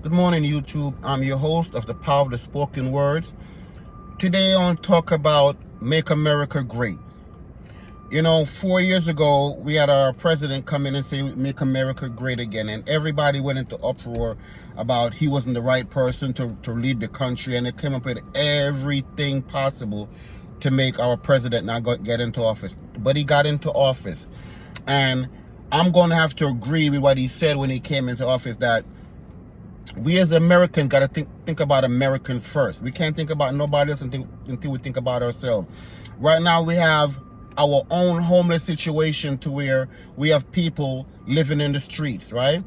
Good morning, YouTube. I'm your host of the Power of the Spoken Words. Today I want to talk about Make America Great. 4 years ago, we had our president come in and say, Make America Great Again. And everybody went into uproar about he wasn't the right person to lead the country. And they came up with everything possible to make our president not get into office. But he got into office. And I'm going to have to agree with what he said when he came into office, that we as Americans got to think about Americans first. We can't think about nobody else until we think about ourselves. Right now we have our own homeless situation to where we have people living in the streets, right?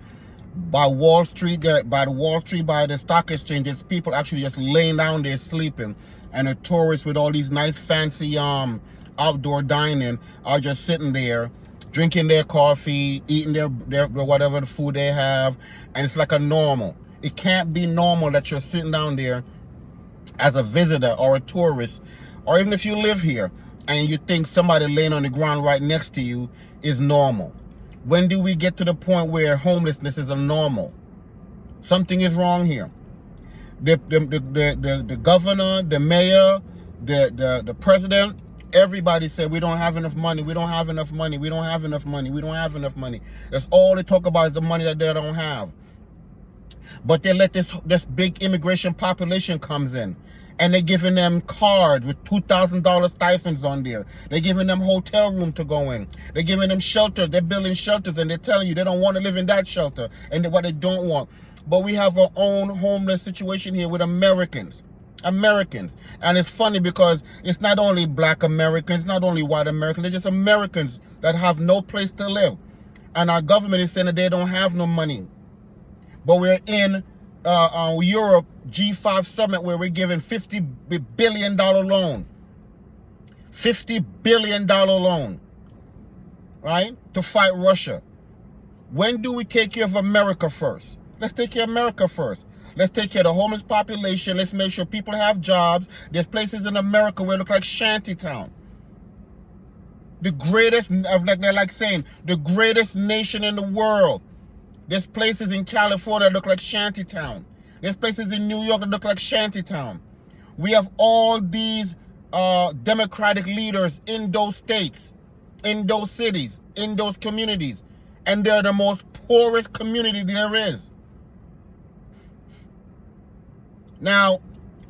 By Wall Street, by the stock exchanges, people actually just laying down there sleeping. And the tourists with all these nice fancy outdoor dining are just sitting there drinking their coffee, eating their whatever the food they have, and it's like a normal. It can't be normal that you're sitting down there as a visitor or a tourist, or even if you live here, and you think somebody laying on the ground right next to you is normal. When do we get to the point where homelessness is a normal? Something is wrong here. The governor, the mayor, the president, everybody said we don't have enough money, we don't have enough money, we don't have enough money, we don't have enough money. That's all they talk about, is the money that they don't have. But they let this big immigration population comes in, and they're giving them cards with $2,000 stipends on there. They're giving them hotel room to go in. They're giving them shelter. They're building shelters, and they're telling you they don't want to live in that shelter, and what they don't want. But we have our own homeless situation here with Americans. And it's funny because it's not only black Americans, not only white Americans, they're just Americans that have no place to live. And our government is saying that they don't have no money. But we're in Europe G5 summit where we're giving $50 billion loan. $50 billion loan, right? To fight Russia. When do we take care of America first? Let's take care of America first. Let's take care of the homeless population. Let's make sure people have jobs. There's places in America where it looks like shantytown. The greatest, like they're like saying, the greatest nation in the world. There's places in California that look like shantytown. There's places in New York that look like shantytown. We have all these democratic leaders in those states, in those cities, in those communities. And they're the most poorest community there is. Now,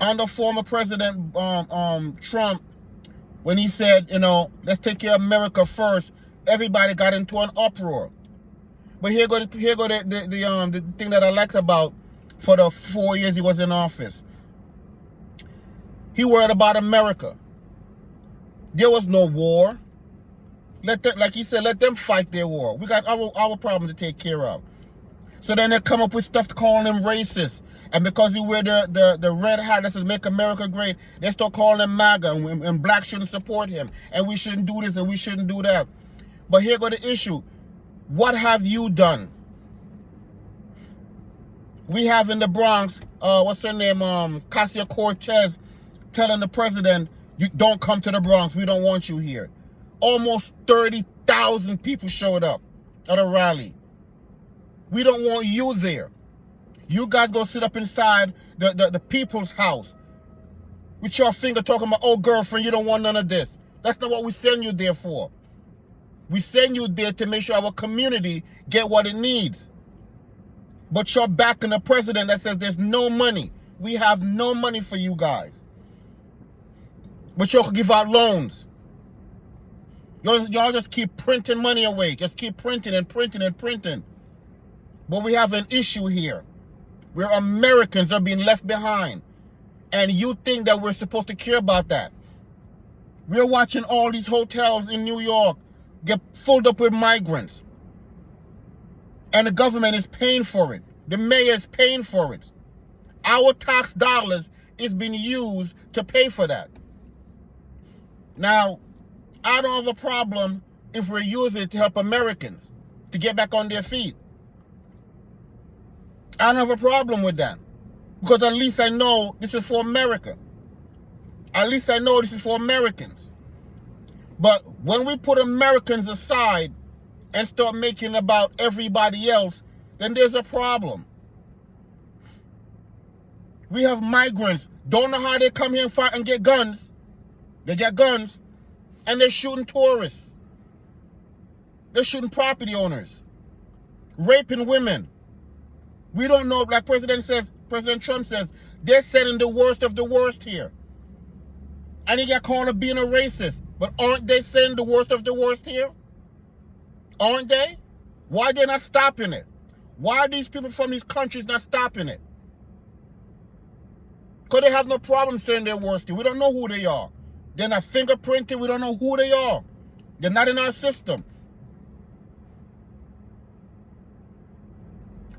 under former President Trump, when he said, let's take care of America first, everybody got into an uproar. But here go the thing that I liked about for the 4 years he was in office. He worried about America. There was no war. Like he said, let them fight their war. We got our problem to take care of. So then they come up with stuff calling him racist. And because he wear the red hat that says Make America Great, they start calling him MAGA, and blacks shouldn't support him. And we shouldn't do this and we shouldn't do that. But here go the issue. What have you done? We have in the Bronx, what's her name, Ocasio-Cortez, telling the president, you don't come to the Bronx, we don't want you here. Almost 30,000 people showed up at a rally. We don't want you there. You guys go sit up inside the people's house with your finger talking about, oh, girlfriend, you don't want none of this. That's not what we send you there for. We send you there to make sure our community get what it needs. But you're backing a president that says there's no money. We have no money for you guys. But you'll give out loans. Y'all just keep printing money away. Just keep printing and printing and printing. But we have an issue here where Americans are being left behind. And you think that we're supposed to care about that. We're watching all these hotels in New York get filled up with migrants. And the government is paying for it. The mayor is paying for it. Our tax dollars is being used to pay for that. Now, I don't have a problem if we're using it to help Americans to get back on their feet. I don't have a problem with that. Because at least I know this is for America. At least I know this is for Americans. But when we put Americans aside and start making about everybody else, then there's a problem. We have migrants. Don't know how they come here and fight and get guns. They get guns. And they're shooting tourists. They're shooting property owners. Raping women. We don't know, like President Trump says, they're sending the worst of the worst here. And he got called of being a racist. But aren't they sending the worst of the worst here? Aren't they? Why are they not stopping it? Why are these people from these countries not stopping it? Because they have no problem saying they're worst here. We don't know who they are. They're not fingerprinted. We don't know who they are. They're not in our system.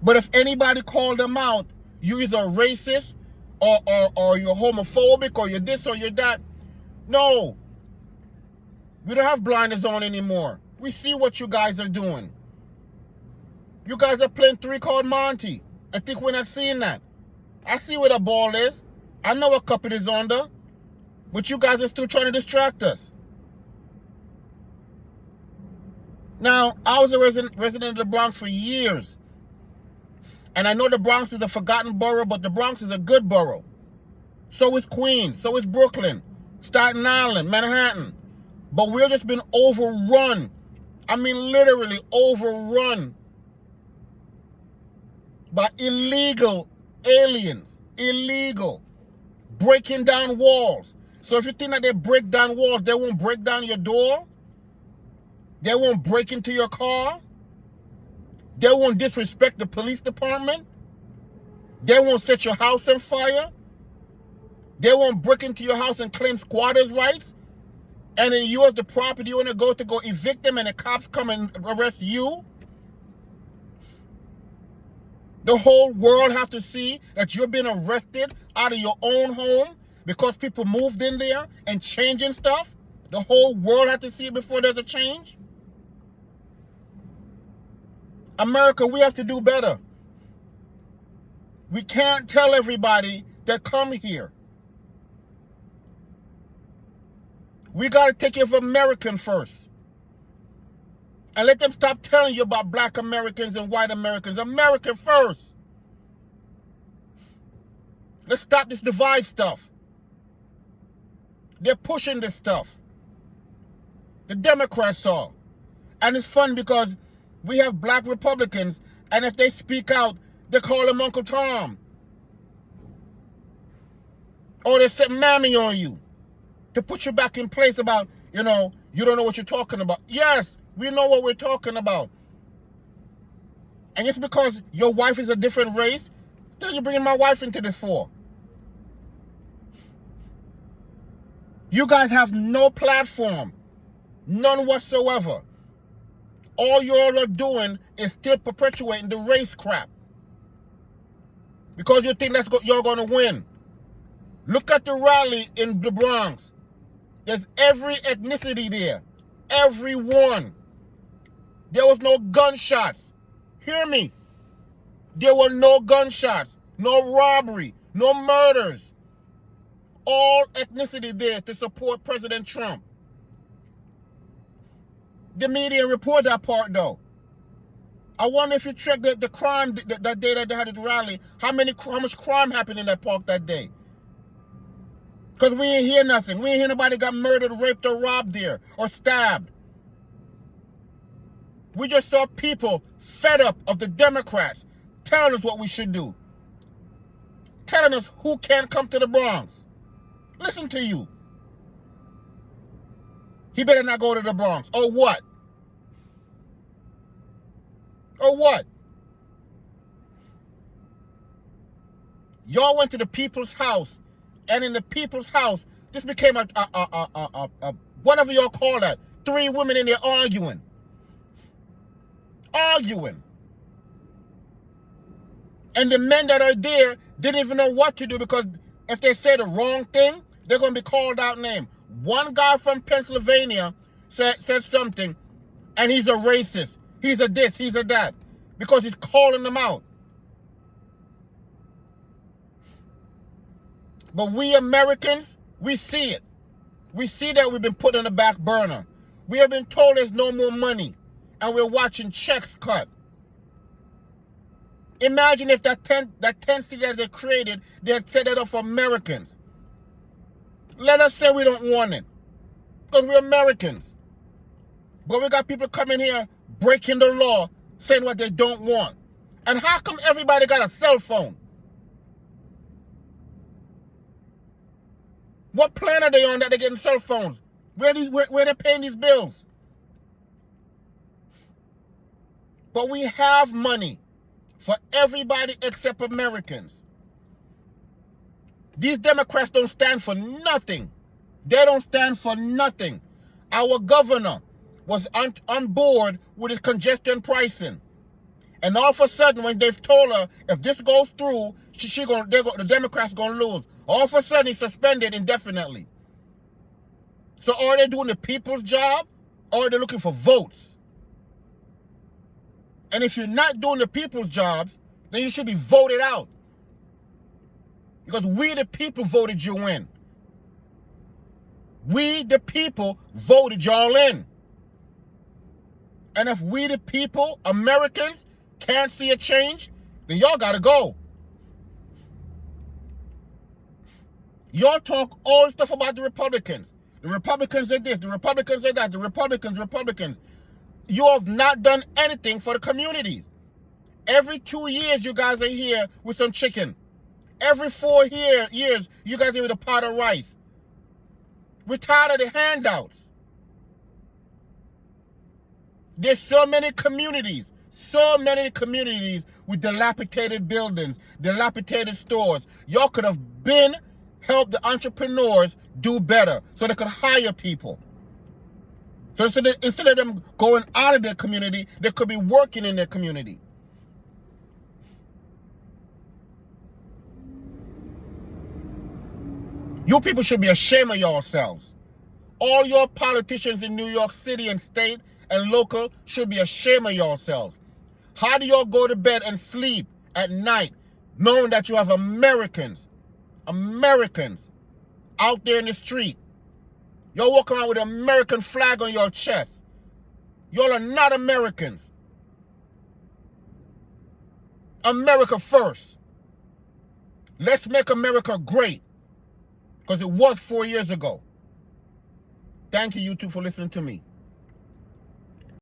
But if anybody called them out, you're either racist or you're homophobic or you're this or you're that. No. We don't have blinders on anymore. We see what you guys are doing. You guys are playing 3 called Monty. I think we're not seeing that. I see where the ball is. I know what cup it is under. But you guys are still trying to distract us. Now, I was a resident of the Bronx for years. And I know the Bronx is a forgotten borough, but the Bronx is a good borough. So is Queens. So is Brooklyn. Staten Island. Manhattan. But we've just been overrun. I mean, literally overrun by illegal aliens. Illegal. Breaking down walls. So if you think that they break down walls, they won't break down your door. They won't break into your car. They won't disrespect the police department. They won't set your house on fire. They won't break into your house and claim squatters' rights. And then you as the property owner go evict them and the cops come and arrest you. The whole world have to see that you're being arrested out of your own home because people moved in there and changing stuff. The whole world have to see it before there's a change. America, we have to do better. We can't tell everybody that come here. We got to take care of American first. And let them stop telling you about black Americans and white Americans. America first. Let's stop this divide stuff. They're pushing this stuff. The Democrats are. And it's fun because we have black Republicans, and if they speak out, they call them Uncle Tom. Or they set mammy on you to put you back in place about, you don't know what you're talking about. Yes, we know what we're talking about. And just because your wife is a different race, what are you bringing my wife into this for? You guys have no platform. None whatsoever. All you all are doing is still perpetuating the race crap. Because you think you're going to win. Look at the rally in the Bronx. There's every ethnicity there. Every one. There was no gunshots. Hear me. There were no gunshots. No robbery. No murders. All ethnicity there to support President Trump. The media report that part though. I wonder if you check the crime that day that they had at the rally, how much crime happened in that park that day? Because we ain't hear nothing. We ain't hear nobody got murdered, raped, or robbed there, or stabbed. We just saw people fed up of the Democrats telling us what we should do. Telling us who can't come to the Bronx. Listen to you. He better not go to the Bronx. Or what? Or what? Y'all went to the people's house, and in the people's house, this became a whatever y'all call that. 3 women in there arguing. Arguing. And the men that are there didn't even know what to do because if they say the wrong thing, they're going to be called out name. One guy from Pennsylvania said something, and he's a racist. He's a this, he's a that. Because he's calling them out. But we Americans, we see it. We see that we've been put on the back burner. We have been told there's no more money. And we're watching checks cut. Imagine if that 10 city that they created, they had set it up for Americans. Let us say we don't want it, because we're Americans. But we got people coming here breaking the law, saying what they don't want. And how come everybody got a cell phone? What plan are they on that they're getting cell phones? Where they paying these bills? But we have money for everybody except Americans. These Democrats don't stand for nothing. They don't stand for nothing. Our governor was on board with his congestion pricing. And all of a sudden, when they've told her, if this goes through, the Democrats are going to lose. All of a sudden, he's suspended indefinitely. So are they doing the people's job, or are they looking for votes? And if you're not doing the people's jobs, then you should be voted out. Because we, the people, voted you in. We, the people, voted y'all in. And if we, the people, Americans, can't see a change, then y'all got to go. Y'all talk all stuff about the Republicans. The Republicans are this, the Republicans are that, the Republicans. You have not done anything for the communities. Every 2 years, you guys are here with some chicken. Every 4 years, you guys are here with a pot of rice. We're tired of the handouts. There's so many communities with dilapidated buildings, dilapidated stores. Y'all could have helped the entrepreneurs do better so they could hire people. So instead of them going out of their community, they could be working in their community. You people should be ashamed of yourselves. All your politicians in New York City and state and local should be ashamed of yourselves. How do y'all go to bed and sleep at night knowing that you have Americans out there in the street? Y'all walk around with an American flag on your chest. Y'all are not Americans. America first. Let's make America great. Because it was 4 years ago. Thank you, YouTube, for listening to me.